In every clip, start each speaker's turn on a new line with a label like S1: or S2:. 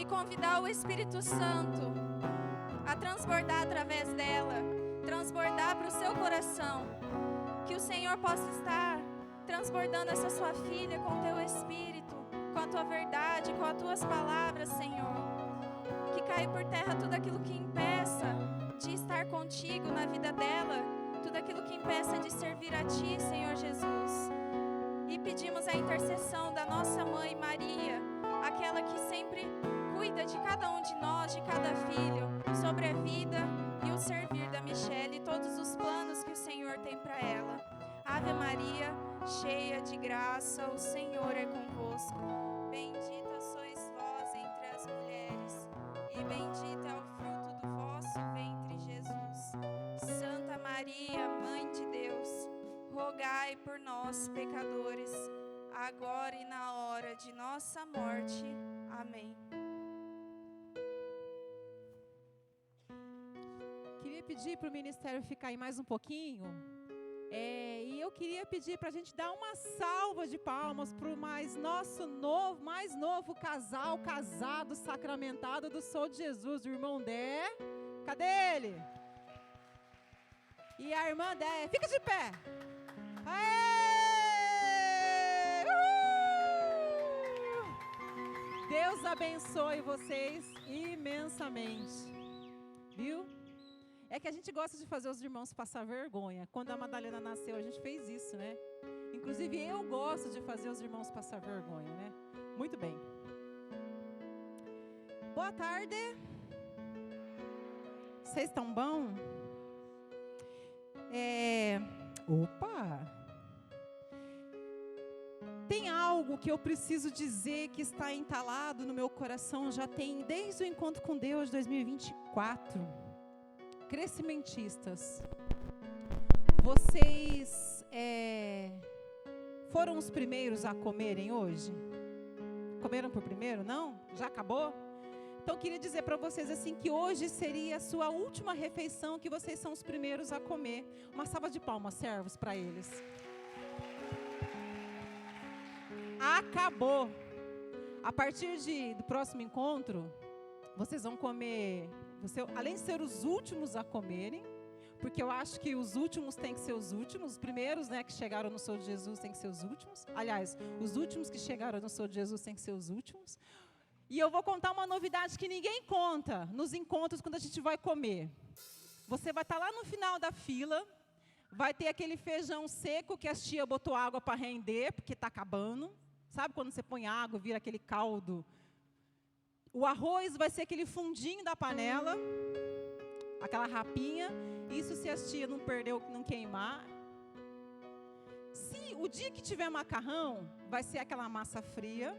S1: e convidar o Espírito Santo a transbordar através dela, transbordar para o seu coração, que o Senhor possa estar transbordando essa sua filha com o teu Espírito, com a tua verdade, com as tuas palavras, Senhor. Que caia por terra tudo aquilo que impeça de estar contigo na vida dela, tudo aquilo que impeça de servir a Ti, Senhor Jesus. E pedimos a intercessão da nossa mãe Maria, aquela que sempre cuida de cada um de nós, de cada filho, sobre a vida e o servir da Michelle e todos os planos que o Senhor tem para ela. Ave Maria, cheia de graça, o Senhor é convosco. Bendita sois vós entre as mulheres, e bendito é o fruto do vosso ventre, Jesus. Santa Maria, Mãe de Deus, rogai por nós, pecadores, agora e na hora de nossa morte. Amém.
S2: Queria pedir para o ministério ficar aí mais um pouquinho. E eu queria pedir para a gente dar uma salva de palmas para o mais novo casal casado, sacramentado do Sou de Jesus, o irmão Dé. Cadê ele? E a irmã Dé. Fica de pé. Aê! Deus abençoe vocês imensamente. Viu? É que a gente gosta de fazer os irmãos passar vergonha. Quando a Madalena nasceu, a gente fez isso, né? Inclusive, eu gosto de fazer os irmãos passar vergonha, né? Muito bem. Boa tarde. Vocês estão bom? Opa! Tem algo que eu preciso dizer que está entalado no meu coração, já tem desde o Encontro com Deus 2024. Crescimentistas, vocês foram os primeiros a comerem hoje? Comeram por primeiro? Não? Já acabou? Então, queria dizer para vocês assim que hoje seria a sua última refeição, que vocês são os primeiros a comer. Uma salva de palmas, servos, para eles. Acabou. A partir do próximo encontro, vocês vão comer... além de ser os últimos a comerem, porque eu acho que os últimos têm que ser os últimos, os primeiros, né, que chegaram no Sou de Jesus têm que ser os últimos. Aliás, os últimos que chegaram no Sou de Jesus têm que ser os últimos. E eu vou contar uma novidade que ninguém conta nos encontros quando a gente vai comer. Você vai estar lá no final da fila, vai ter aquele feijão seco que a tia botou água para render, porque está acabando. Sabe quando você põe água, vira aquele caldo? O arroz vai ser aquele fundinho da panela, aquela rapinha. Isso se as tias não perdeu, não queimar. Se o dia que tiver macarrão, vai ser aquela massa fria,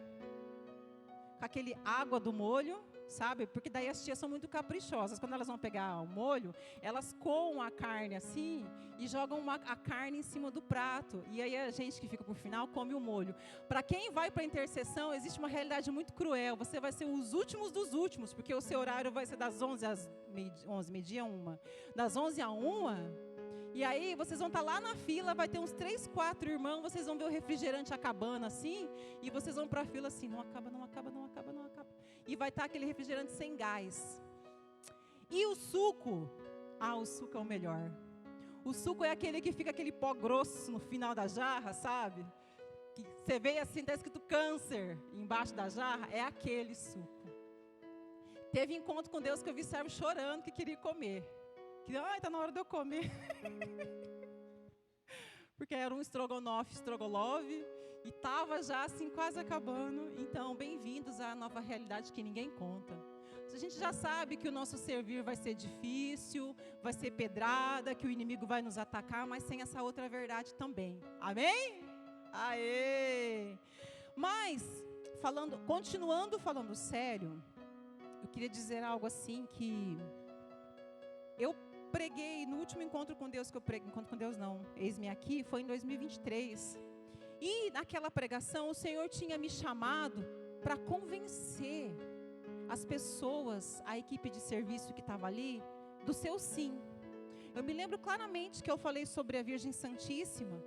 S2: com aquele água do molho, sabe? Porque daí as tias são muito caprichosas. Quando elas vão pegar o molho, elas coam a carne assim e jogam a carne em cima do prato. E aí a gente que fica por final come o molho. Para quem vai para a intercessão, existe uma realidade muito cruel. Você vai ser os últimos dos últimos, porque o seu horário vai ser das 11 às 11, meio-dia, 1. Das 11 à 1. E aí vocês vão estar lá na fila, vai ter uns 3, 4 irmãos, vocês vão ver o refrigerante acabando assim, e vocês vão para a fila assim, não acaba, não acaba, não acaba, não acaba. E vai estar aquele refrigerante sem gás. E o suco? O suco é o melhor. O suco é aquele que fica aquele pó grosso no final da jarra, sabe? Que você vê assim, está escrito câncer embaixo da jarra, é aquele suco. Teve encontro com Deus que eu vi servo chorando que queria comer. Que, está na hora de eu comer. Porque era um estrogonofe, e estava já assim quase acabando. Então, bem-vindos à nova realidade que ninguém conta. A gente já sabe que o nosso servir vai ser difícil, vai ser pedrada, que o inimigo vai nos atacar, mas sem essa outra verdade também. Amém? Aê! Mas, continuando falando sério, eu queria dizer algo assim que eu preguei no último encontro com Deus que eu preguei, encontro com Deus não, eis-me aqui, foi em 2023. E naquela pregação o Senhor tinha me chamado para convencer as pessoas, a equipe de serviço que estava ali, do seu sim. Eu me lembro claramente que eu falei sobre a Virgem Santíssima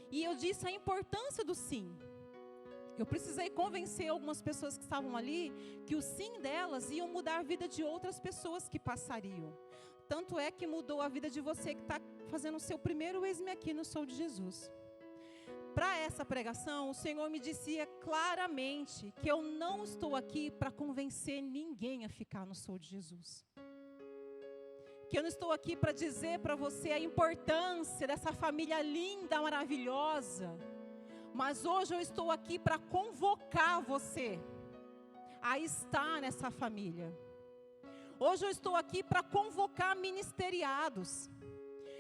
S2: e eu disse a importância do sim. Eu precisei convencer algumas pessoas que estavam ali que o sim delas iam mudar a vida de outras pessoas que passariam. Tanto é que mudou a vida de você que está fazendo o seu primeiro Eis-me Aqui no Sou de Jesus. Para essa pregação, o Senhor me dizia claramente que eu não estou aqui para convencer ninguém a ficar no Sou de Jesus. Que eu não estou aqui para dizer para você a importância dessa família linda, maravilhosa. Mas hoje eu estou aqui para convocar você a estar nessa família. Hoje eu estou aqui para convocar ministeriados.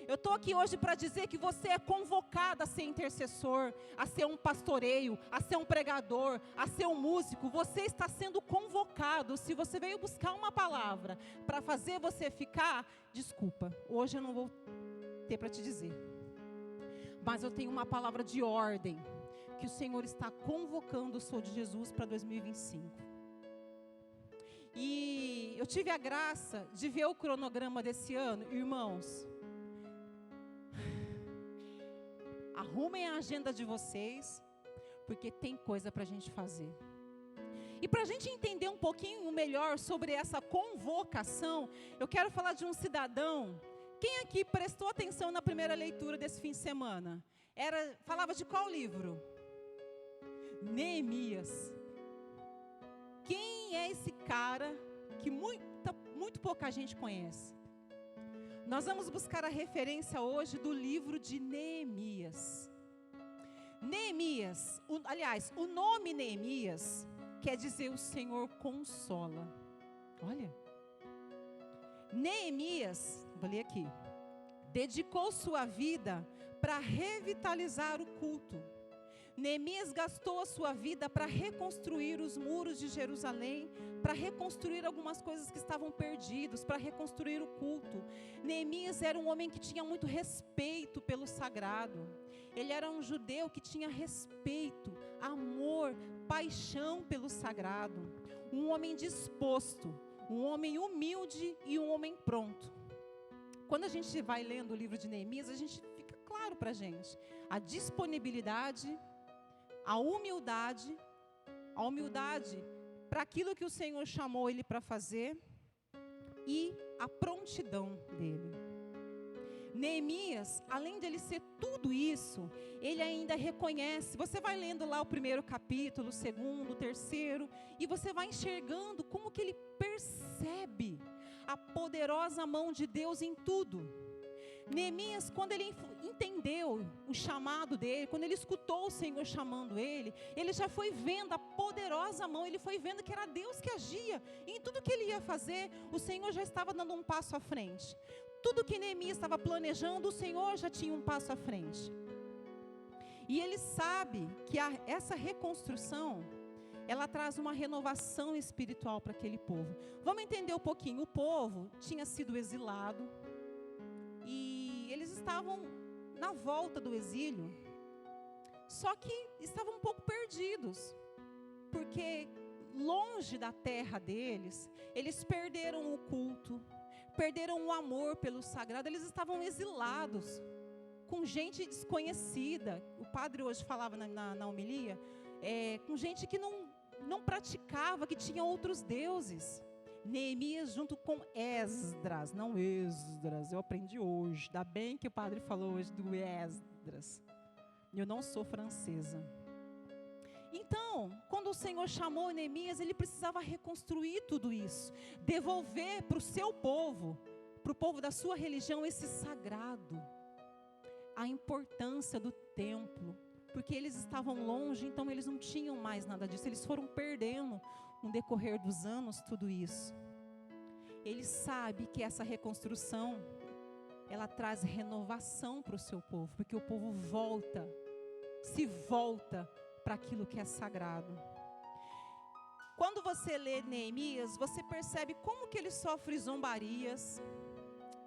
S2: Eu estou aqui hoje para dizer que você é convocado a ser intercessor, a ser um pastoreio, a ser um pregador, a ser um músico. Você está sendo convocado. Se você veio buscar uma palavra para fazer você ficar, desculpa, hoje eu não vou ter para te dizer. Mas eu tenho uma palavra de ordem, que o Senhor está convocando o Sou de Jesus para 2025. E eu tive a graça de ver o cronograma desse ano, irmãos. Arrumem a agenda de vocês, porque tem coisa para a gente fazer. E para a gente entender um pouquinho melhor sobre essa convocação, eu quero falar de um cidadão. Quem aqui prestou atenção na primeira leitura desse fim de semana? Falava de qual livro? Neemias. Quem é esse cara que muito pouca gente conhece? Nós vamos buscar a referência hoje do livro de Neemias. Neemias, o nome Neemias quer dizer o Senhor consola. Olha. Neemias, vou ler aqui, dedicou sua vida para revitalizar o culto. Neemias gastou a sua vida para reconstruir os muros de Jerusalém, para reconstruir algumas coisas que estavam perdidas, para reconstruir o culto. Neemias era um homem que tinha muito respeito pelo sagrado. Ele era um judeu que tinha respeito, amor, paixão pelo sagrado. Um homem disposto, um homem humilde e um homem pronto. Quando a gente vai lendo o livro de Neemias, a gente fica claro para a gente a disponibilidade, a humildade para aquilo que o Senhor chamou ele para fazer e a prontidão dele. Neemias, além de ele ser tudo isso, ele ainda reconhece. Você vai lendo lá o primeiro capítulo, o segundo, o terceiro, e você vai enxergando como que ele percebe a poderosa mão de Deus em tudo. Neemias, quando ele entendeu o chamado dele, quando ele escutou o Senhor chamando ele já foi vendo a poderosa mão, ele foi vendo que era Deus que agia. E em tudo que ele ia fazer, o Senhor já estava dando um passo à frente. Tudo que Neemias estava planejando, o Senhor já tinha um passo à frente. E ele sabe que essa reconstrução, ela traz uma renovação espiritual para aquele povo. Vamos entender um pouquinho. O povo tinha sido exilado, e eles estavam na volta do exílio, só que estavam um pouco perdidos, porque longe da terra deles, eles perderam o culto, perderam o amor pelo sagrado, eles estavam exilados, com gente desconhecida. O padre hoje falava na homilia, com gente que não praticava, que tinha outros deuses. Neemias junto com Esdras, não Esdras, eu aprendi hoje, ainda bem que o padre falou hoje do Esdras, eu não sou francesa. Então, quando o Senhor chamou Neemias, ele precisava reconstruir tudo isso, devolver para o seu povo, para o povo da sua religião, esse sagrado, a importância do templo, porque eles estavam longe, então eles não tinham mais nada disso, eles foram perdendo no decorrer dos anos tudo isso. Ele sabe que essa reconstrução, ela traz renovação para o seu povo, porque o povo se volta para aquilo que é sagrado. Quando você lê Neemias, você percebe como que ele sofre zombarias,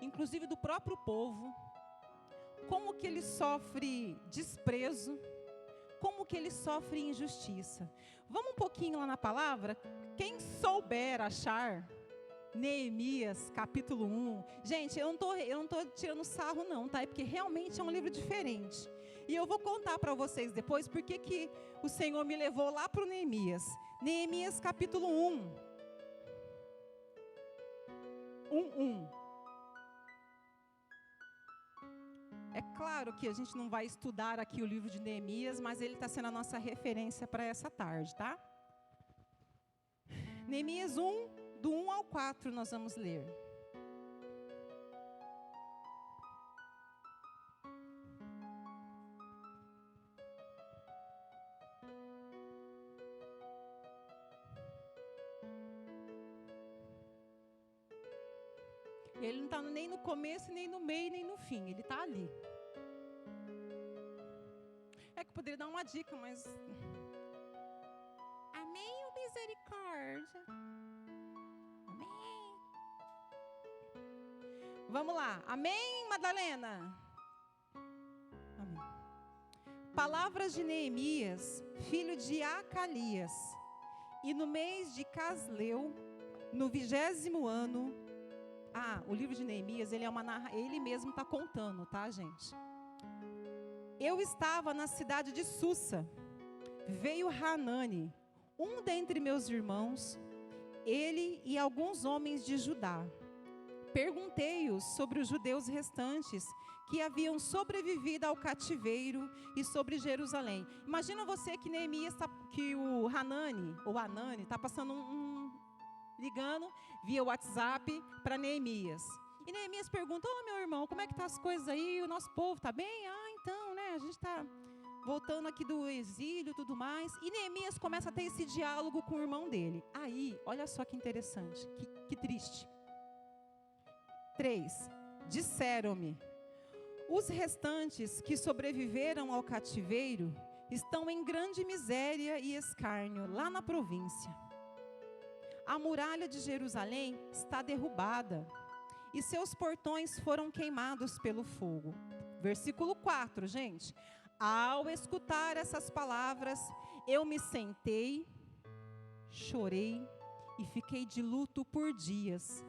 S2: inclusive do próprio povo, como que ele sofre desprezo, como que ele sofre injustiça. Vamos um pouquinho lá na palavra? Quem souber achar Neemias, capítulo 1. Gente, eu não tô tirando sarro não, tá? É porque realmente é um livro diferente. E eu vou contar para vocês depois por que o Senhor me levou lá para o Neemias. Neemias capítulo 1. 1:1. É claro que a gente não vai estudar aqui o livro de Neemias, mas ele está sendo a nossa referência para essa tarde, tá? Neemias 1, do 1 ao 4, nós vamos ler. Ele não está nem no começo, nem no meio, nem no fim. Ele está ali. É que eu poderia dar uma dica, mas... Amém ou misericórdia? Amém. Vamos lá. Amém, Madalena? Amém. Palavras de Neemias, filho de Acalias. E no mês de Casleu, no 20º ano... o livro de Neemias, ele mesmo está contando, tá, gente? Eu estava na cidade de Sussa. Veio Hanani, um dentre meus irmãos, ele e alguns homens de Judá. Perguntei-os sobre os judeus restantes que haviam sobrevivido ao cativeiro e sobre Jerusalém. Imagina você que Neemias, que o Hanani, ou Anani, está passando ligando via WhatsApp para Neemias. E Neemias pergunta: meu irmão, como é que tá as coisas aí? O nosso povo está bem? Então, né, a gente está voltando aqui do exílio e tudo mais. E Neemias começa a ter esse diálogo com o irmão dele. Aí, olha só que interessante, que triste. 3. Disseram-me: os restantes que sobreviveram ao cativeiro estão em grande miséria e escárnio lá na província. A muralha de Jerusalém está derrubada e seus portões foram queimados pelo fogo. Versículo 4, gente. Ao escutar essas palavras, eu me sentei, chorei e fiquei de luto por dias,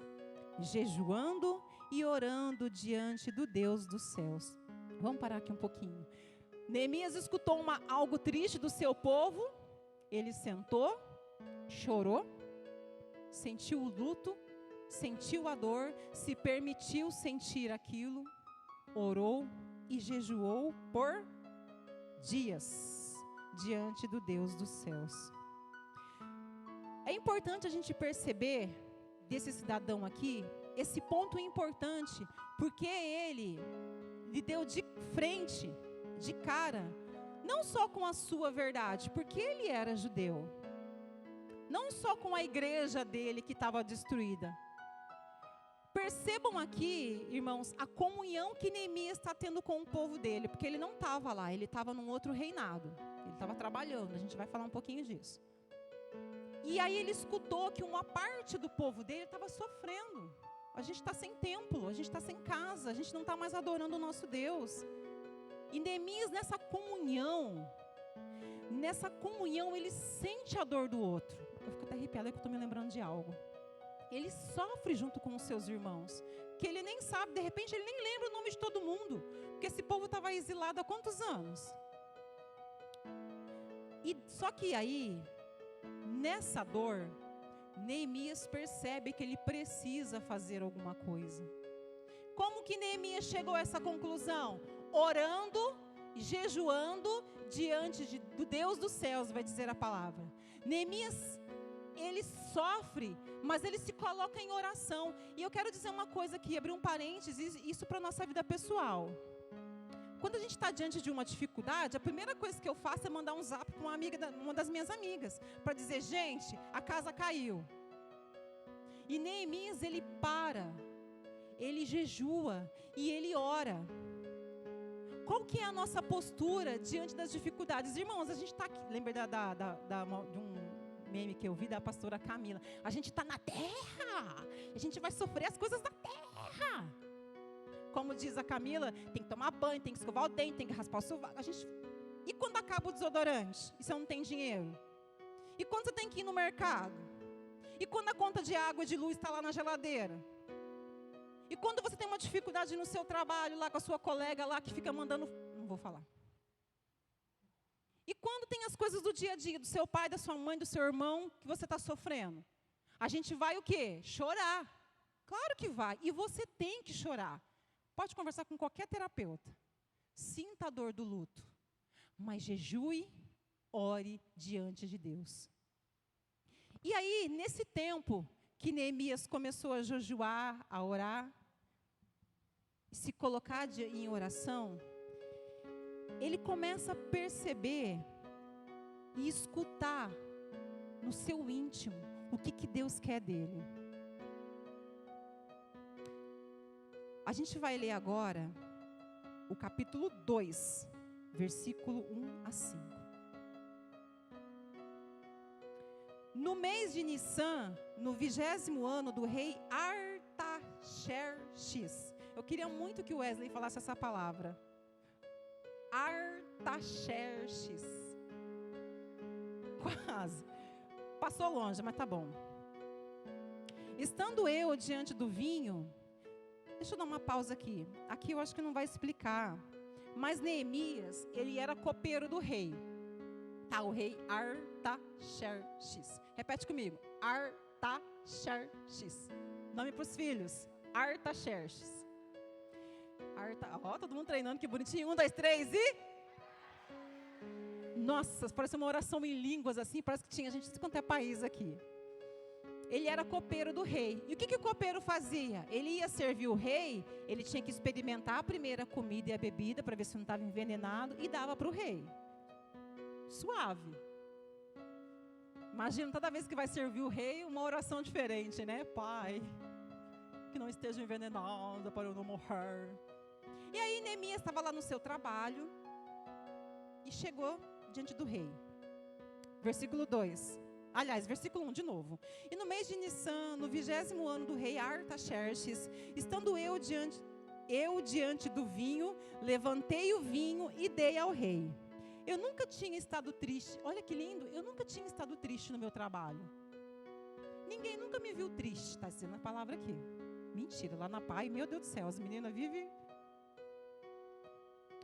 S2: jejuando e orando diante do Deus dos céus. Vamos parar aqui um pouquinho. Neemias escutou algo triste do seu povo, ele sentou, chorou, sentiu o luto, sentiu a dor, se permitiu sentir aquilo, orou e jejuou por dias diante do Deus dos céus. É importante a gente perceber desse cidadão aqui, esse ponto importante, porque ele lhe deu de frente, de cara, não só com a sua verdade, porque ele era judeu. Não só com a igreja dele que estava destruída. Percebam aqui, irmãos, a comunhão que Neemias está tendo com o povo dele, porque ele não estava lá, ele estava num outro reinado. Ele estava trabalhando, a gente vai falar um pouquinho disso. E aí ele escutou que uma parte do povo dele estava sofrendo. A gente está sem templo, a gente está sem casa, a gente não está mais adorando o nosso Deus. E Neemias, nessa comunhão, ele sente a dor do outro. Eu fico até arrepiada que eu estou me lembrando de algo. Ele sofre junto com os seus irmãos, que ele nem sabe, de repente ele nem lembra o nome de todo mundo, porque esse povo estava exilado há quantos anos? E só que aí, nessa dor, Neemias percebe que ele precisa fazer alguma coisa. Como que Neemias chegou a essa conclusão? Orando, jejuando diante do Deus dos céus, vai dizer a palavra. Neemias, ele sofre, mas ele se coloca em oração. E eu quero dizer uma coisa aqui, abrir um parênteses, isso para a nossa vida pessoal. Quando a gente está diante de uma dificuldade, a primeira coisa que eu faço é mandar um zap para uma das minhas amigas, para dizer: gente, a casa caiu. E Neemias, ele para, ele jejua e ele ora. Qual que é a nossa postura diante das dificuldades? Irmãos, a gente está aqui, lembra de um meme que eu vi da pastora Camila: a gente está na terra, a gente vai sofrer as coisas da terra. Como diz a Camila, tem que tomar banho, tem que escovar o dente, tem que raspar o sovaco. E quando acaba o desodorante? E você não tem dinheiro? E quando você tem que ir no mercado? E quando a conta de água e de luz está lá na geladeira? E quando você tem uma dificuldade no seu trabalho, lá com a sua colega lá que fica mandando... Não vou falar. coisas do dia a dia, do seu pai, da sua mãe, do seu irmão, que você está sofrendo. A gente vai o quê? Chorar. Claro que vai. E você tem que chorar. Pode conversar com qualquer terapeuta. Sinta a dor do luto. Mas jejue, ore diante de Deus. E aí, nesse tempo que Neemias começou a jejuar, a orar, se colocar em oração, ele começa a perceber e escutar no seu íntimo o que Deus quer dele. A gente vai ler agora o capítulo 2, versículo 1 a 5. No mês de Nissan, no 20º ano do rei Artaxerxes. Eu queria muito que o Wesley falasse essa palavra. Artaxerxes. Quase. Passou longe, mas tá bom. Estando eu diante do vinho, deixa eu dar uma pausa aqui. Aqui eu acho que não vai explicar. Mas Neemias, ele era copeiro do rei. Tá, o rei Artaxerxes. Repete comigo. Artaxerxes. Nome para os filhos. Artaxerxes. Todo mundo treinando, que bonitinho. 1, 2, 3 e... Nossa, parece uma oração em línguas assim. Parece que tinha gente de quanto é país aqui. Ele era copeiro do rei. E o que o copeiro fazia? Ele ia servir o rei, ele tinha que experimentar a primeira comida e a bebida para ver se não estava envenenado e dava para o rei. Suave. Imagina, toda vez que vai servir o rei, uma oração diferente, né? Pai, que não esteja envenenada para eu não morrer. E aí Neemias estava lá no seu trabalho e chegou diante do rei. Versículo 2. Aliás, versículo 1 de novo. E no mês de Nissan, no 20º ano do rei Artaxerxes, estando eu diante do vinho, levantei o vinho e dei ao rei. Eu nunca tinha estado triste. Olha que lindo, eu nunca tinha estado triste no meu trabalho. Ninguém nunca me viu triste. Está dizendo a palavra aqui. Mentira, lá na PAI, meu Deus do céu, as meninas vivem.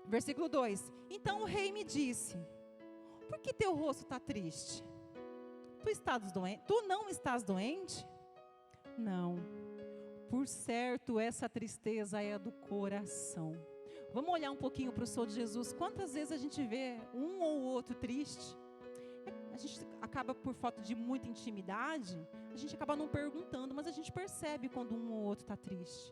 S2: Versículo 2. Então o rei me disse: por que teu rosto está triste? Tu não estás doente? Não. Por certo, essa tristeza é do coração. Vamos olhar um pouquinho para o Senhor de Jesus. Quantas vezes a gente vê um ou outro triste? A gente acaba, por falta de muita intimidade, a gente acaba não perguntando, mas a gente percebe quando um ou outro está triste.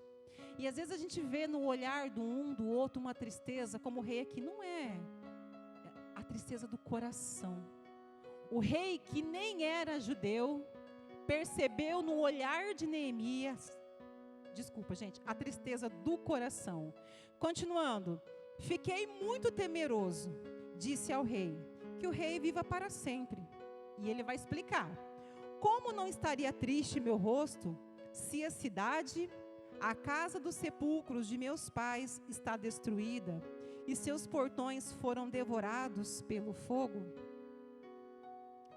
S2: E às vezes a gente vê no olhar do um, do outro, uma tristeza, como o rei aqui. Não é a tristeza do coração. O rei, que nem era judeu, percebeu no olhar de Neemias, desculpa gente, a tristeza do coração. Continuando, fiquei muito temeroso, disse ao rei, que o rei viva para sempre. E ele vai explicar, como não estaria triste meu rosto, se a cidade, a casa dos sepulcros de meus pais está destruída, e seus portões foram devorados pelo fogo?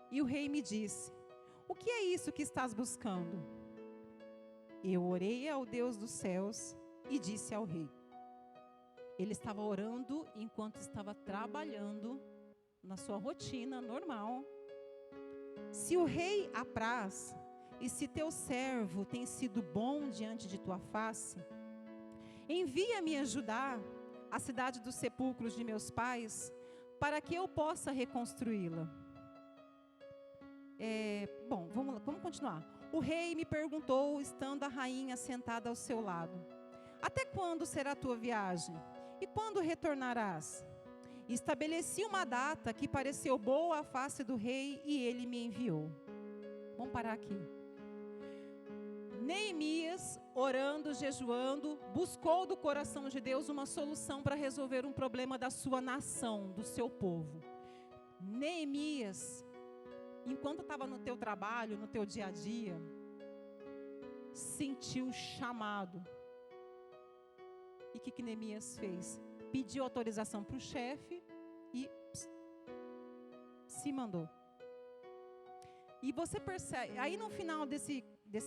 S2: E o rei me disse, o que é isso que estás buscando? Eu orei ao Deus dos céus e disse ao rei. Ele estava orando enquanto estava trabalhando na sua rotina normal. Se o rei apraz, e se teu servo tem sido bom diante de tua face, envia-me ajudar a cidade dos sepulcros de meus pais, para que eu possa reconstruí-la. Vamos continuar. O rei me perguntou, estando a rainha sentada ao seu lado, até quando será a tua viagem? E quando retornarás? Estabeleci uma data que pareceu boa à face do rei e ele me enviou. Vamos parar aqui. Neemias, orando, jejuando, buscou do coração de Deus uma solução para resolver um problema da sua nação, do seu povo. Neemias, enquanto estava no teu trabalho, no teu dia a dia, sentiu o chamado. E o que Neemias fez? Pediu autorização para o chefe e se mandou. E você percebe, aí no final desse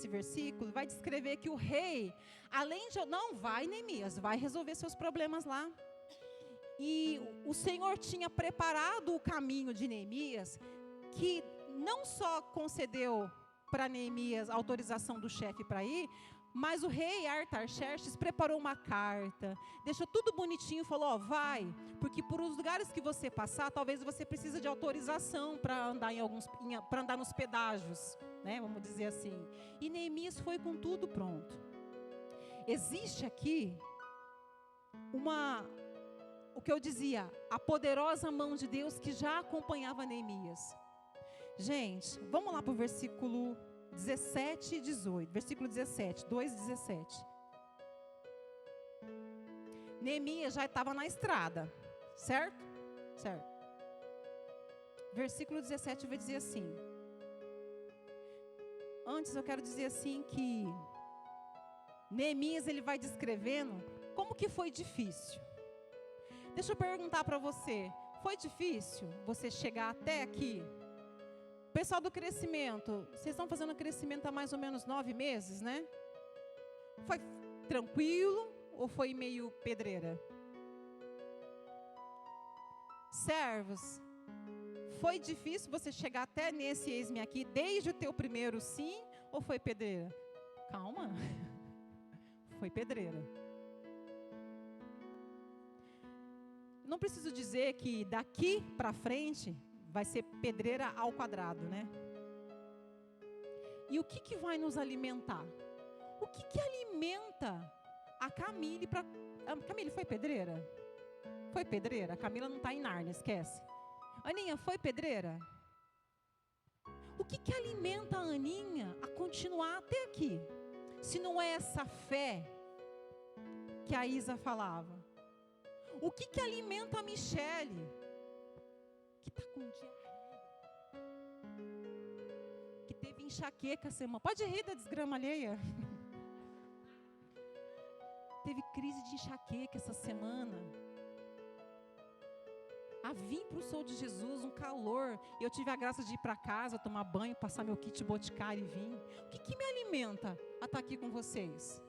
S2: versículo, vai descrever que o rei, além de... Não, vai Neemias, vai resolver seus problemas lá. E o Senhor tinha preparado o caminho de Neemias, que não só concedeu para Neemias a autorização do chefe para ir, mas o rei Artaxerxes preparou uma carta, deixou tudo bonitinho, falou, ó, vai, porque por os lugares que você passar, talvez você precise de autorização para andar para andar nos pedágios, né, vamos dizer assim. E Neemias foi com tudo pronto. Existe aqui o que eu dizia, a poderosa mão de Deus que já acompanhava Neemias. Gente, vamos lá para o versículo 17 e 18. Versículo 17, 2:17. Neemias já estava na estrada, certo? Certo. Versículo 17 vai dizer assim. Antes eu quero dizer assim que Neemias, ele vai descrevendo como que foi difícil. Deixa eu perguntar para você, foi difícil você chegar até aqui? Pessoal do crescimento, vocês estão fazendo crescimento há mais ou menos 9 meses, né? Foi tranquilo ou foi meio pedreira? Servos, foi difícil você chegar até nesse eis-me aqui, desde o teu primeiro sim, ou foi pedreira? Calma, foi pedreira. Não preciso dizer que daqui para frente vai ser pedreira ao quadrado, né? E o que vai nos alimentar? O que alimenta a Camille para... Camille, foi pedreira? Foi pedreira? A Camila não está em Nárnia, esquece. Aninha, foi pedreira? O que alimenta a Aninha a continuar até aqui? Se não é essa fé que a Isa falava. O que alimenta a Michele? Que está com diarreia, que teve enxaqueca semana. Pode rir da desgrama alheia. Teve crise de enxaqueca essa semana. Vim para o Sou de Jesus, um calor. Eu tive a graça de ir para casa, tomar banho, passar meu kit Boticário e vim. O que me alimenta a estar aqui com vocês?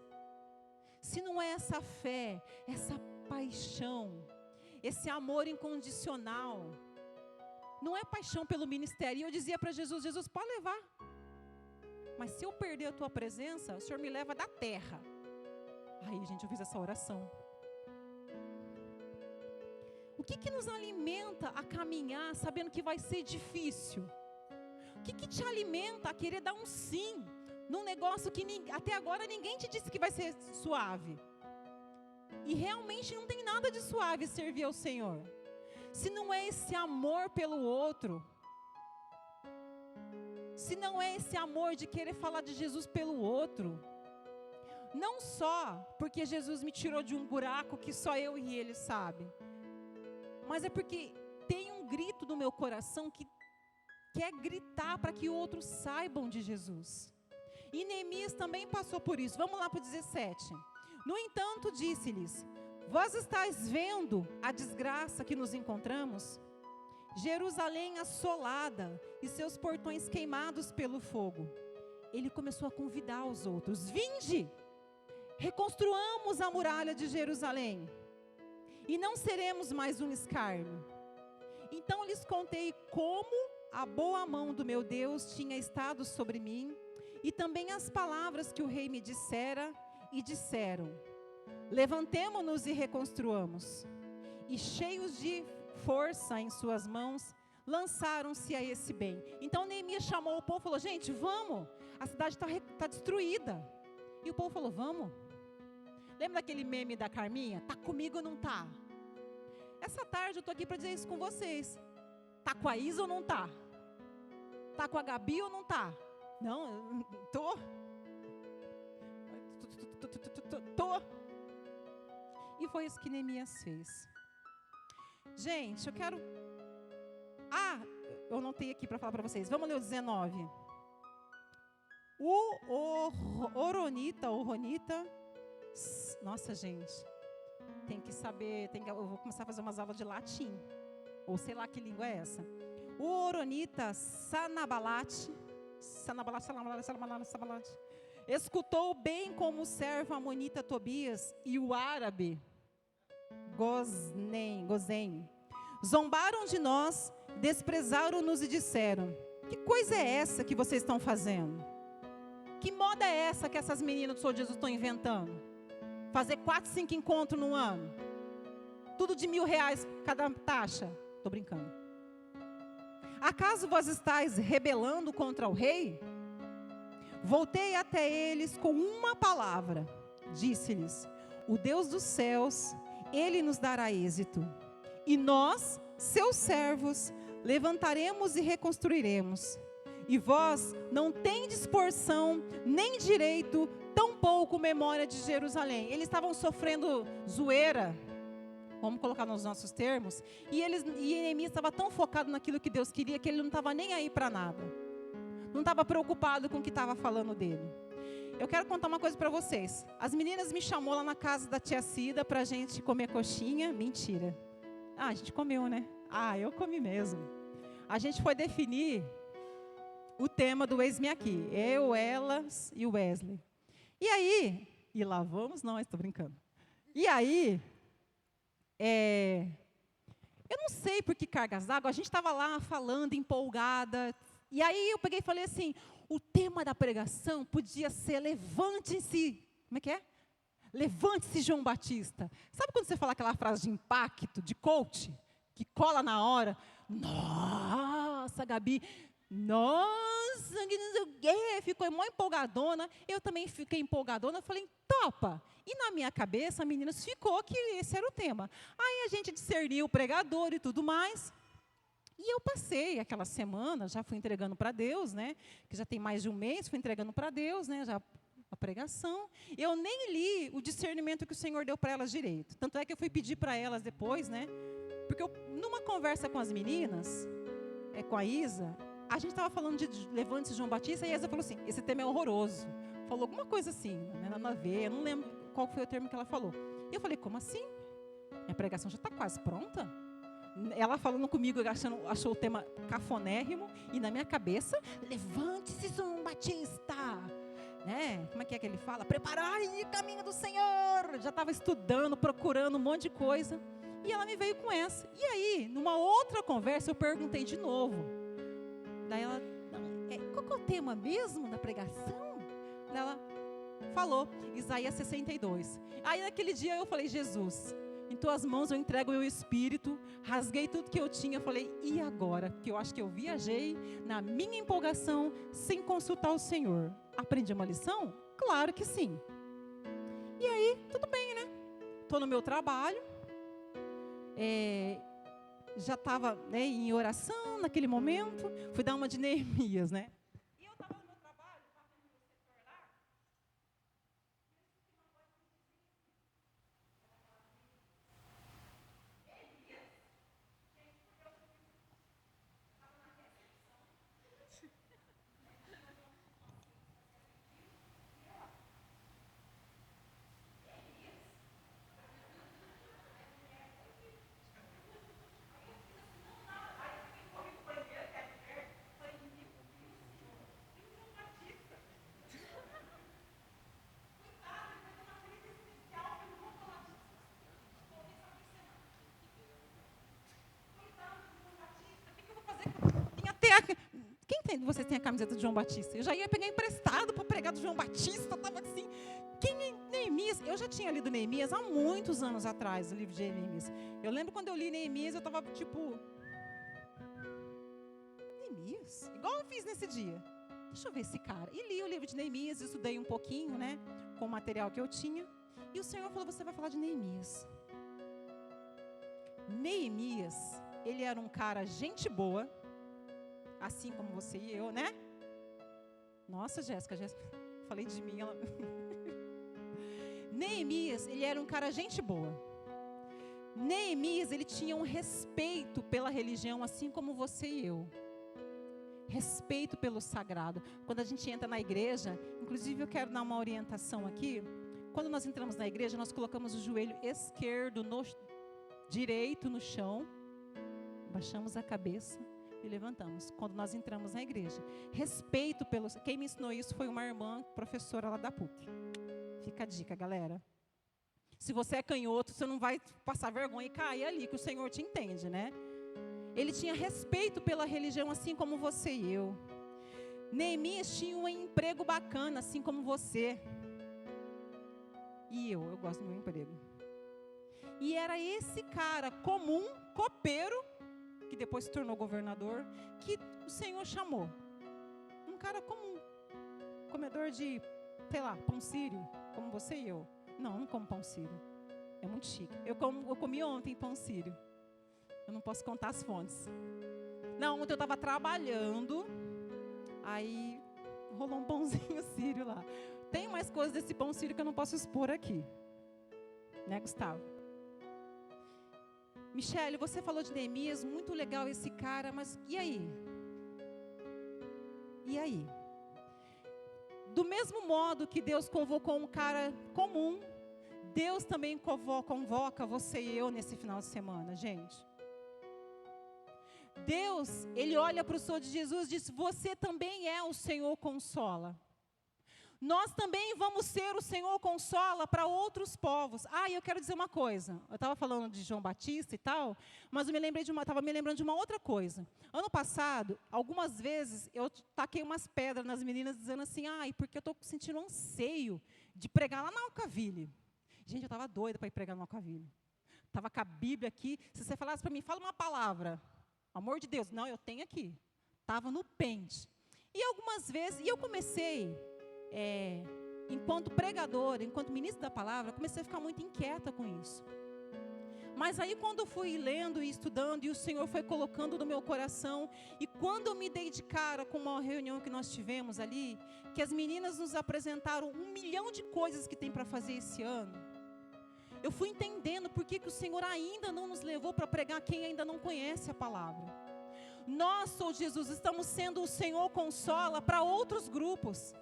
S2: Se não é essa fé, essa paixão, esse amor incondicional. Não é paixão pelo ministério. E eu dizia para Jesus, Jesus, pode levar. Mas se eu perder a tua presença, o Senhor me leva da terra. Aí, gente, eu fiz essa oração. O que nos alimenta a caminhar sabendo que vai ser difícil? O que te alimenta a querer dar um sim num negócio que até agora ninguém te disse que vai ser suave? E realmente não tem nada de suave servir ao Senhor. Se não é esse amor pelo outro, se não é esse amor de querer falar de Jesus pelo outro, não só porque Jesus me tirou de um buraco que só eu e Ele sabe, mas é porque tem um grito no meu coração que quer gritar para que outros saibam de Jesus. E Neemias também passou por isso. Vamos lá para o 17. No entanto, disse-lhes, vós estáis vendo a desgraça que nos encontramos? Jerusalém assolada e seus portões queimados pelo fogo. Ele começou a convidar os outros, vinde, reconstruamos a muralha de Jerusalém, e não seremos mais um escárnio. Então lhes contei como a boa mão do meu Deus tinha estado sobre mim, e também as palavras que o rei me dissera, e disseram, levantemo-nos e reconstruamos. E cheios de força em suas mãos, lançaram-se a esse bem. Então Neemias chamou o povo e falou, gente, vamos, a cidade está destruída. E o povo falou, vamos. Lembra daquele meme da Carminha? Tá comigo ou não tá? Essa tarde eu estou aqui para dizer isso com vocês. Tá com a Isa ou não tá? Tá com a Gabi ou não tá? Não, tô. E foi isso que Neemias fez. Gente, eu quero... eu não tenho aqui para falar para vocês. Vamos ler o 19. O Oronita, nossa, gente, tem que saber, eu vou começar a fazer umas aulas de latim, ou sei lá que língua é essa. O Oronita Sanabalate, escutou bem como o servo amonita Tobias e o árabe Gozém. Zombaram de nós, desprezaram-nos e disseram: que coisa é essa que vocês estão fazendo? Que moda é essa que essas meninas do Senhor Jesus estão inventando? Fazer 4, 5 encontros no ano. Tudo de R$1.000 cada taxa. Estou brincando. Acaso vós estáis rebelando contra o rei? Voltei até eles com uma palavra. Disse-lhes: o Deus dos céus, Ele nos dará êxito. E nós, seus servos, levantaremos e reconstruiremos. E vós não tendes porção, nem direito, tampouco memória de Jerusalém. Eles estavam sofrendo zoeira, vamos colocar nos nossos termos, e Neemias estava tão focado naquilo que Deus queria, que ele não estava nem aí para nada. Não estava preocupado com o que estava falando dele. Eu quero contar uma coisa para vocês. As meninas me chamou lá na casa da tia Cida para a gente comer coxinha. Mentira. A gente comeu, né? Eu comi mesmo. A gente foi definir o tema do Eis-me Aqui. Eu, elas e o Wesley. E aí, e lá vamos nós, estou brincando. E aí, eu não sei por que cargas d'água, a gente estava lá falando, empolgada. E aí eu peguei e falei assim, o tema da pregação podia ser levante-se. Como é que é? Levante-se, João Batista. Sabe quando você fala aquela frase de impacto, de coach, que cola na hora? Nossa, Gabi, nossa, que não sei o quê, ficou mó empolgadona. Eu também fiquei empolgadona, falei, topa. E na minha cabeça, meninas, ficou que esse era o tema. Aí a gente discerniu o pregador e tudo mais. E eu passei aquela semana, já fui entregando para Deus, né? Que já tem mais de um mês, fui entregando para Deus, né? Já a pregação. Eu nem li o discernimento que o Senhor deu para elas direito. Tanto é que eu fui pedir para elas depois, né? Porque numa conversa com as meninas, com a Isa, a gente estava falando de Levante-se João Batista, e a Isa falou assim, esse tema é horroroso. Falou alguma coisa assim, né? Nada a ver, eu não lembro qual foi o termo que ela falou. E eu falei, como assim? Minha pregação já está quase pronta? Ela falando comigo, achou o tema cafonérrimo, e na minha cabeça, levante-se, João Batista, né? Como é que ele fala? Preparai o caminho do Senhor. Já estava estudando, procurando um monte de coisa, e ela me veio com essa. E aí, numa outra conversa, eu perguntei de novo. Daí ela, qual que é o tema mesmo da pregação? Daí ela falou, Isaías 62. Aí naquele dia eu falei, Jesus, em tuas mãos eu entrego o meu espírito, rasguei tudo que eu tinha, falei, e agora? Porque eu acho que eu viajei na minha empolgação, sem consultar o Senhor. Aprendi uma lição? Claro que sim. E aí, tudo bem, né? Estou no meu trabalho, já estava, né, em oração naquele momento, fui dar uma de Neemias, né? E eu estava no meu trabalho, passando no setor lá, quem de vocês tem a camiseta do João Batista? Eu já ia pegar emprestado para pregar do João Batista, estava assim, quem é Neemias? Eu já tinha lido Neemias há muitos anos atrás, o livro de Neemias. Eu lembro quando eu li Neemias, eu estava tipo, Neemias? Igual eu fiz nesse dia. Deixa eu ver esse cara. E li o livro de Neemias, estudei um pouquinho, né, com o material que eu tinha. E o Senhor falou, você vai falar de Neemias. Neemias, ele era um cara gente boa, assim como você e eu, né? Nossa, Jéssica, falei de mim. Ela... Neemias, ele era um cara gente boa. Neemias, ele tinha um respeito pela religião, assim como você e eu. Respeito pelo sagrado. Quando a gente entra na igreja, inclusive eu quero dar uma orientação aqui. Quando nós entramos na igreja, nós colocamos o joelho esquerdo direito no chão, baixamos a cabeça e levantamos, quando nós entramos na igreja. Respeito pelos... Quem me ensinou isso foi uma irmã, professora lá da PUC. Fica a dica, galera. Se você é canhoto, você não vai passar vergonha e cair ali, que o Senhor te entende, né? Ele tinha respeito pela religião, assim como você e eu. Neemias tinha um emprego bacana, assim como você. E eu gosto do meu emprego. E era esse cara comum, copeiro, que depois se tornou governador, que o Senhor chamou. Um cara comum, comedor de, sei lá, pão sírio, como você e eu. Não como pão sírio. É muito chique. Eu comi ontem pão sírio. Eu não posso contar as fontes. Não, ontem eu estava trabalhando, aí rolou um pãozinho sírio lá. Tem mais coisas desse pão sírio que eu não posso expor aqui. Né, Gustavo? Michele, você falou de Neemias, muito legal esse cara, mas e aí? E aí? Do mesmo modo que Deus convocou um cara comum, Deus também convoca você e eu nesse final de semana, gente. Deus, Ele olha para o Senhor de Jesus e diz, você também é o Senhor Consola. Nós também vamos ser o Senhor Consola para outros povos. Eu quero dizer uma coisa. Eu estava falando de João Batista e tal, mas eu estava me lembrando de uma outra coisa. Ano passado, algumas vezes, eu taquei umas pedras nas meninas, dizendo assim, porque eu estou sentindo um anseio de pregar lá na Alcaville. Gente, eu estava doida para ir pregar no Alcaville. Estava com a Bíblia aqui. Se você falasse para mim, fala uma palavra. Amor de Deus. Não, eu tenho aqui. Estava no pente. E algumas vezes, eu comecei... enquanto pregadora, enquanto ministro da palavra, comecei a ficar muito inquieta com isso. Mas aí quando eu fui lendo e estudando, e o Senhor foi colocando no meu coração, e quando eu me dei de cara com uma reunião que nós tivemos ali, que as meninas nos apresentaram 1 milhão de coisas que tem para fazer esse ano, eu fui entendendo por que o Senhor ainda não nos levou para pregar quem ainda não conhece a palavra. Nós, Sou Jesus, estamos sendo o Senhor Consola para outros grupos.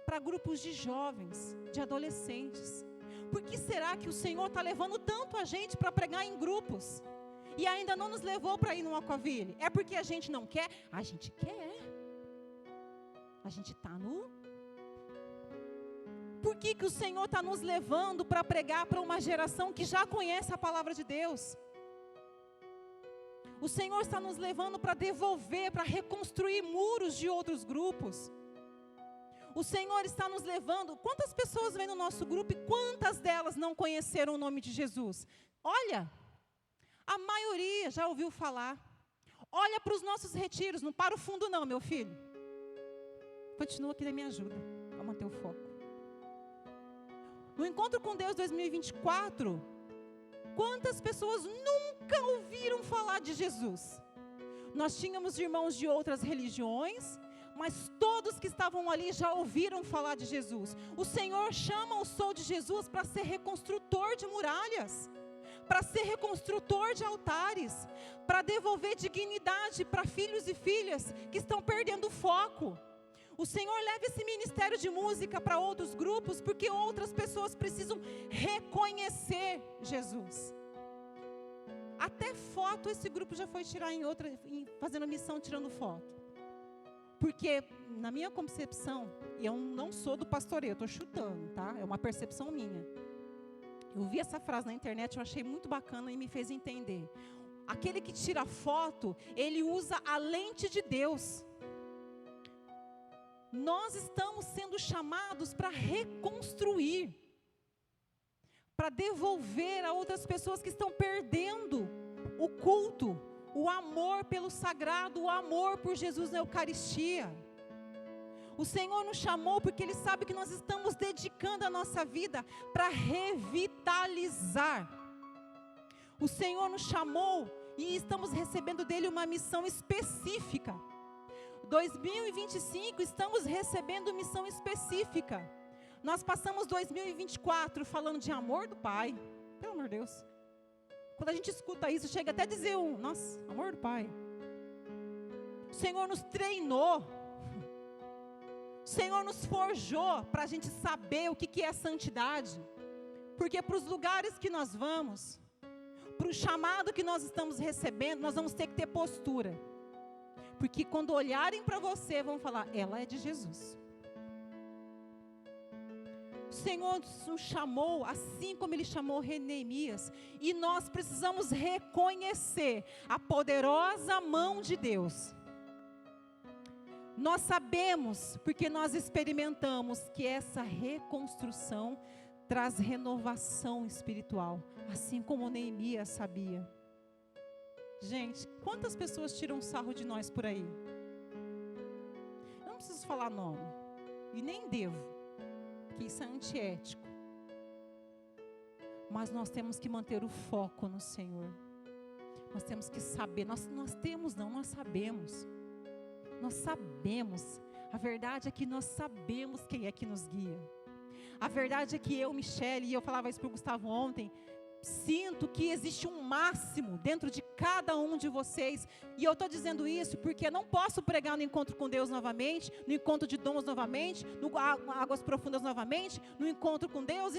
S2: Para grupos de jovens, de adolescentes. Por que será que o Senhor está levando tanto a gente para pregar em grupos? E ainda não nos levou para ir no Alcaville? É porque a gente não quer? A gente quer. A gente está no... Por que o Senhor está nos levando para pregar para uma geração que já conhece a palavra de Deus? O Senhor está nos levando para devolver, para reconstruir muros de outros grupos. O Senhor está nos levando. Quantas pessoas vêm no nosso grupo e quantas delas não conheceram o nome de Jesus? Olha, a maioria já ouviu falar. Olha para os nossos retiros, não para o fundo não, meu filho. Continua aqui, me ajuda a manter o foco. No Encontro com Deus 2024, quantas pessoas nunca ouviram falar de Jesus? Nós tínhamos irmãos de outras religiões, mas todos que estavam ali já ouviram falar de Jesus. O Senhor chama o Sou de Jesus para ser reconstrutor de muralhas, para ser reconstrutor de altares, para devolver dignidade para filhos e filhas que estão perdendo o foco. O Senhor leva esse ministério de música para outros grupos, porque outras pessoas precisam reconhecer Jesus. Até foto esse grupo já foi tirar fazendo missão, tirando foto. Porque, na minha concepção, eu não sou do pastoreio, eu estou chutando, tá? É uma percepção minha. Eu vi essa frase na internet, eu achei muito bacana e me fez entender. Aquele que tira foto, ele usa a lente de Deus. Nós estamos sendo chamados para reconstruir, para devolver a outras pessoas que estão perdendo o culto, o amor pelo sagrado, o amor por Jesus na Eucaristia. O Senhor nos chamou porque Ele sabe que nós estamos dedicando a nossa vida para revitalizar. O Senhor nos chamou e estamos recebendo dEle uma missão específica. 2025 estamos recebendo missão específica. Nós passamos 2024 falando de amor do Pai. Pelo amor de Deus. Quando a gente escuta isso, chega até a dizer nossa, amor do Pai. O Senhor nos treinou. O Senhor nos forjou para a gente saber o que é santidade. Porque para os lugares que nós vamos, para o chamado que nós estamos recebendo, nós vamos ter que ter postura. Porque quando olharem para você, vão falar, ela é de Jesus. O Senhor nos chamou, assim como Ele chamou Neemias, e nós precisamos reconhecer a poderosa mão de Deus. Nós sabemos, porque nós experimentamos, que essa reconstrução traz renovação espiritual, assim como Neemias sabia. Gente, quantas pessoas tiram sarro de nós por aí? Eu não preciso falar nome, e nem devo, que isso é antiético. Mas nós temos que manter o foco no Senhor. Nós temos que saber, nós sabemos. Nós sabemos. A verdade é que nós sabemos quem é que nos guia. A verdade é que eu, Michele, e eu falava isso para o Gustavo ontem, sinto que existe um máximo dentro de cada um de vocês. E eu estou dizendo isso porque eu não posso pregar no encontro com Deus novamente, no encontro de dons novamente, no Águas Profundas novamente, no encontro com Deus,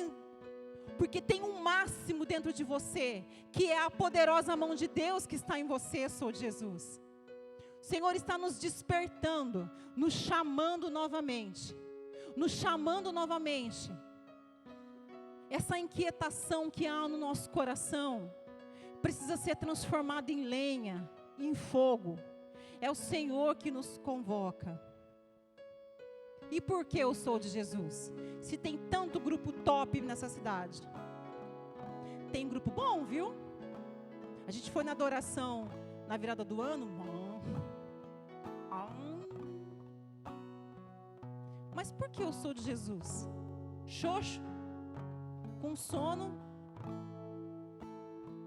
S2: porque tem um máximo dentro de você, que é a poderosa mão de Deus que está em você, sou de Jesus. O Senhor está nos despertando, nos chamando novamente. Essa inquietação que há no nosso coração precisa ser transformada em lenha, em fogo. É o Senhor que nos convoca. E por que eu sou de Jesus? Se tem tanto grupo top nessa cidade. Tem grupo bom, viu? A gente foi na adoração na virada do ano. Mas por que eu sou de Jesus? Xoxo, com sono,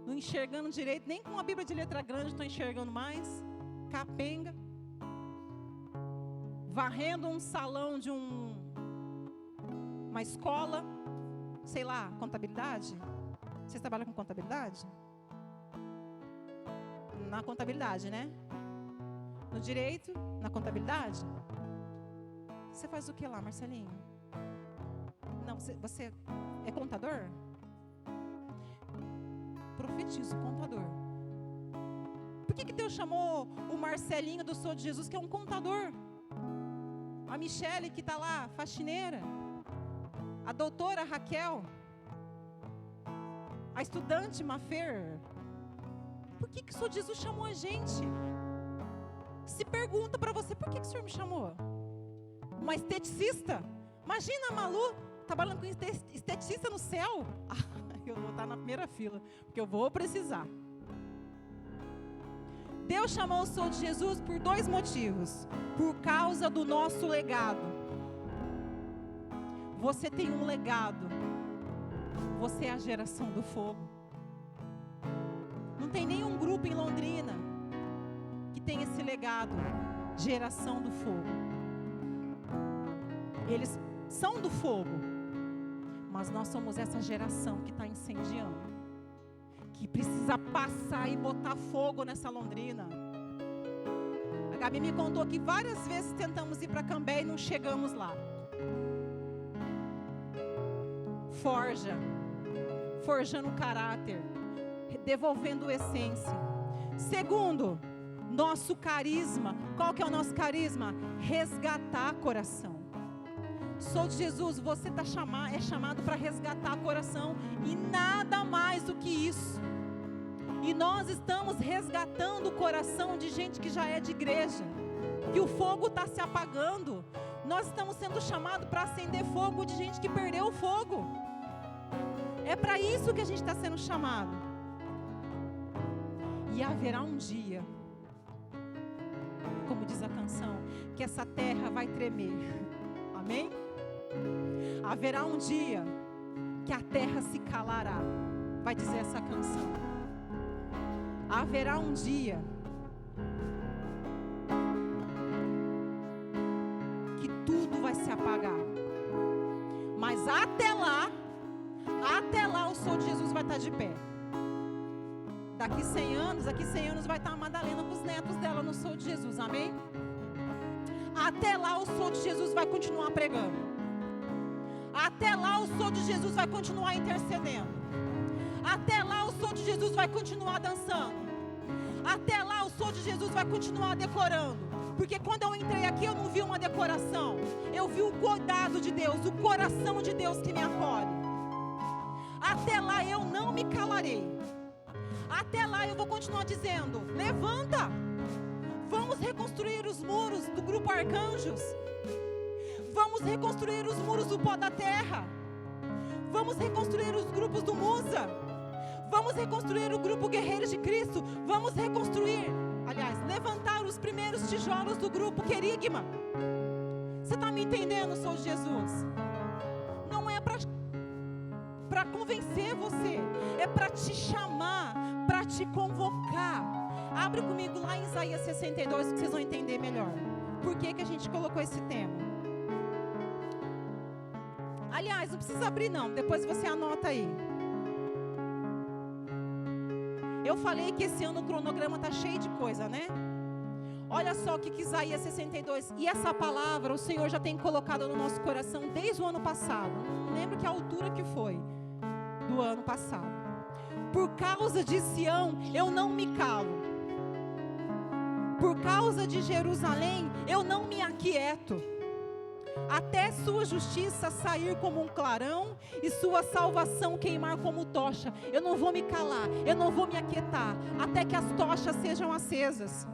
S2: não enxergando direito, nem com a Bíblia de letra grande estou enxergando mais, capenga, varrendo um salão de uma escola, sei lá, contabilidade? Vocês trabalham com contabilidade? Na contabilidade, né? No direito, na contabilidade? Você faz o que lá, Marcelinho? Não, você é contador? Profetizo, contador. Por que Deus chamou o Marcelinho do Sou de Jesus, que é um contador? A Michele, que está lá, faxineira. A doutora Raquel. A estudante Mafer. Por que Sou de Jesus chamou a gente? Se pergunta para você, por que o Senhor me chamou? Uma esteticista? Imagina a Malu trabalhando com esteticista no céu. Eu vou estar na primeira fila, porque eu vou precisar. Deus chamou o Sou de Jesus por 2 motivos. Por causa do nosso legado. Você tem um legado. Você é a geração do fogo. Não tem nenhum grupo em Londrina que tem esse legado. Geração do fogo. Eles são do fogo, mas nós somos essa geração que está incendiando, que precisa passar e botar fogo nessa Londrina. A Gabi me contou que várias vezes tentamos ir para Cambé e não chegamos lá. Forjando caráter, devolvendo essência. Segundo, nosso carisma. Qual que é o nosso carisma? Resgatar coração. Sou de Jesus, você é chamado para resgatar coração e nada mais do que isso. E nós estamos resgatando o coração de gente que já é de igreja, que o fogo está se apagando. Nós estamos sendo chamados para acender fogo de gente que perdeu o fogo. É para isso que a gente está sendo chamado. E haverá um dia, como diz a canção, que essa terra vai tremer. Amém? Haverá um dia que a terra se calará, vai dizer essa canção. Haverá um dia que tudo vai se apagar. Mas até lá o Sou de Jesus vai estar de pé. Daqui 100 anos vai estar a Madalena com os netos dela no Sou de Jesus, amém? Até lá o Sou de Jesus vai continuar pregando. Até lá o Sou de Jesus vai continuar intercedendo. Até lá o Sou de Jesus vai continuar dançando. Até lá o Sou de Jesus vai continuar decorando. Porque quando eu entrei aqui, eu não vi uma decoração. Eu vi o cuidado de Deus, o coração de Deus que me acolhe. Até lá eu não me calarei. Até lá eu vou continuar dizendo: levanta, vamos reconstruir os muros do grupo Arcanjos. Vamos reconstruir os muros do Pó da Terra. Vamos reconstruir os grupos do Musa. Vamos reconstruir o grupo Guerreiros de Cristo. Vamos reconstruir, aliás, levantar os primeiros tijolos do grupo Querigma. Você está me entendendo, sou Jesus? Não é para convencer você, é para te chamar, para te convocar. Abre comigo lá em Isaías 62, que vocês vão entender melhor. Por que a gente colocou esse tema? Aliás, não precisa abrir não, depois você anota aí. Eu falei que esse ano o cronograma está cheio de coisa, né? Olha só o que Isaías 62, e essa palavra o Senhor já tem colocado no nosso coração desde o ano passado. Não lembro que altura que foi do ano passado. Por causa de Sião eu não me calo. Por causa de Jerusalém eu não me aquieto. Até sua justiça sair como um clarão e sua salvação queimar como tocha. Eu não vou me calar, eu não vou me aquietar, até que as tochas sejam acesas.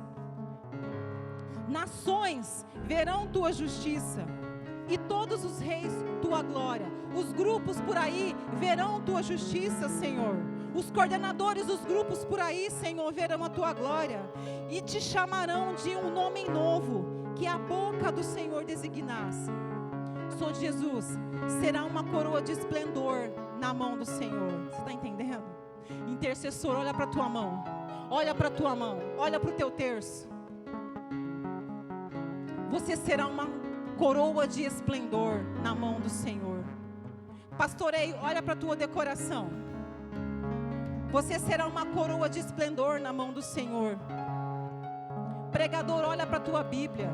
S2: Nações verão tua justiça, e todos os reis tua glória. Os grupos por aí verão tua justiça, Senhor. Os coordenadores dos grupos por aí, Senhor, verão a tua glória. E te chamarão de um nome novo, que a boca do Senhor designasse. Sou de Jesus, será uma coroa de esplendor na mão do Senhor. Você está entendendo? Intercessor, olha para a tua mão. Olha para a tua mão, olha para o teu terço. Você será uma coroa de esplendor na mão do Senhor. Pastoreio, olha para a tua decoração. Você será uma coroa de esplendor na mão do Senhor. Pregador, olha para a tua Bíblia.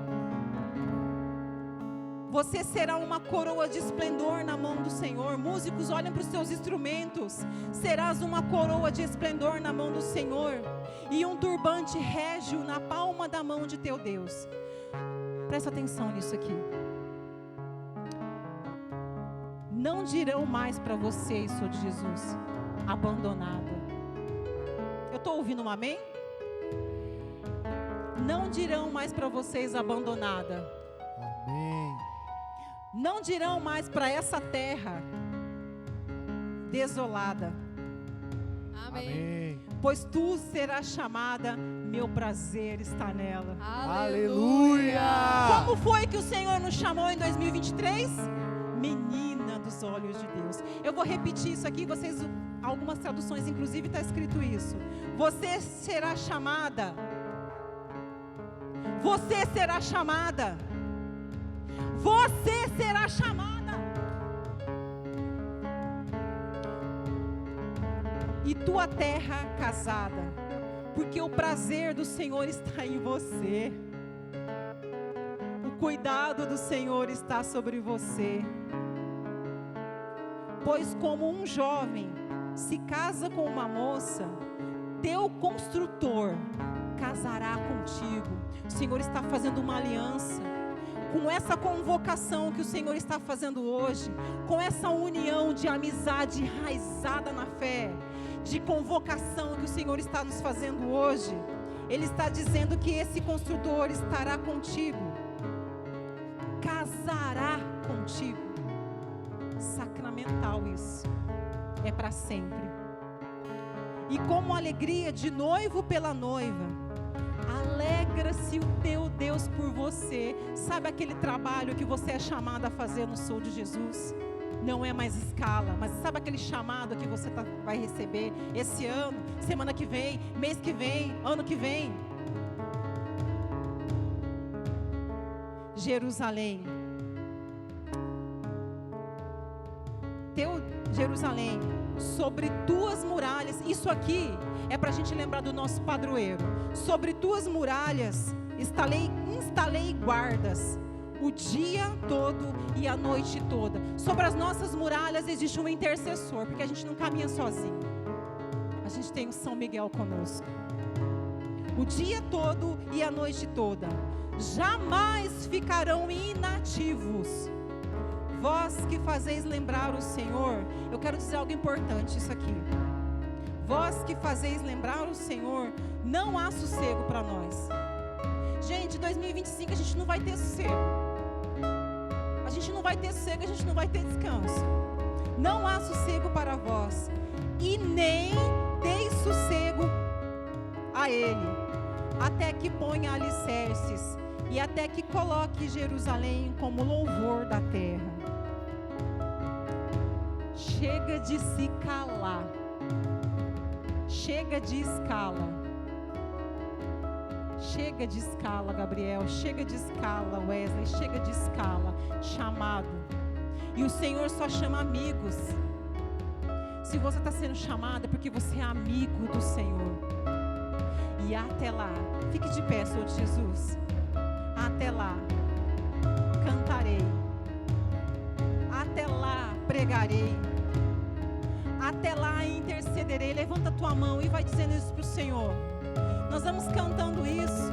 S2: Você será uma coroa de esplendor na mão do Senhor. Músicos, olhem para os seus instrumentos. Serás uma coroa de esplendor na mão do Senhor, e um turbante régio na palma da mão de teu Deus. Presta atenção nisso aqui. Não dirão mais para vocês, sou de Jesus, abandonada. Eu estou ouvindo um amém? Não dirão mais para vocês abandonada.
S3: Amém.
S2: Não dirão mais para essa terra desolada.
S1: Amém.
S3: Amém.
S2: Pois tu serás chamada, meu prazer está nela.
S3: Aleluia.
S2: Como foi que o Senhor nos chamou em 2023? Menina dos olhos de Deus. Eu vou repetir isso aqui, vocês, algumas traduções inclusive está escrito isso. Você será chamada. Você será chamada. Você será chamada. E tua terra casada, porque o prazer do Senhor está em você. O cuidado do Senhor está sobre você. Pois como um jovem se casa com uma moça, teu construtor casará contigo. O Senhor está fazendo uma aliança. Com essa convocação que o Senhor está fazendo hoje, com essa união de amizade enraizada na fé, de convocação que o Senhor está nos fazendo hoje, Ele está dizendo que esse construtor estará contigo, casará contigo. Sacramental isso, é para sempre. E como alegria de noivo pela noiva, alegra-se o teu Deus por você. Sabe aquele trabalho que você é chamado a fazer no Sou de Jesus? Não é mais escala, mas sabe aquele chamado que você vai receber esse ano, semana que vem, mês que vem, ano que vem? Jerusalém, teu Jerusalém, sobre tuas muralhas, isso aqui é para a gente lembrar do nosso padroeiro. Sobre tuas muralhas instalei guardas o dia todo e a noite toda. Sobre as nossas muralhas existe um intercessor, porque a gente não caminha sozinho. A gente tem o São Miguel conosco. O dia todo e a noite toda. jamais ficarão inativos. Vós que fazeis lembrar o Senhor, eu quero dizer algo importante isso aqui. Vós que fazeis lembrar o Senhor, não há sossego para nós. Gente, 2025 a gente não vai ter sossego. A gente não vai ter sossego, a gente não vai ter descanso. Não há sossego para vós, e nem deis sossego a Ele, até que ponha alicerces, e até que coloque Jerusalém como louvor da terra. Chega de se calar. Chega de escala. Chega de escala, Gabriel. Chega de escala, Wesley. Chega de escala. Chamado. E o Senhor só chama amigos. Se você está sendo chamado é porque você é amigo do Senhor. E até lá, fique de pé, Senhor Jesus. Até lá, cantarei. Até lá, pregarei. Até lá, intercederei. Levanta a tua mão e vai dizendo isso para o Senhor. Nós vamos cantando isso.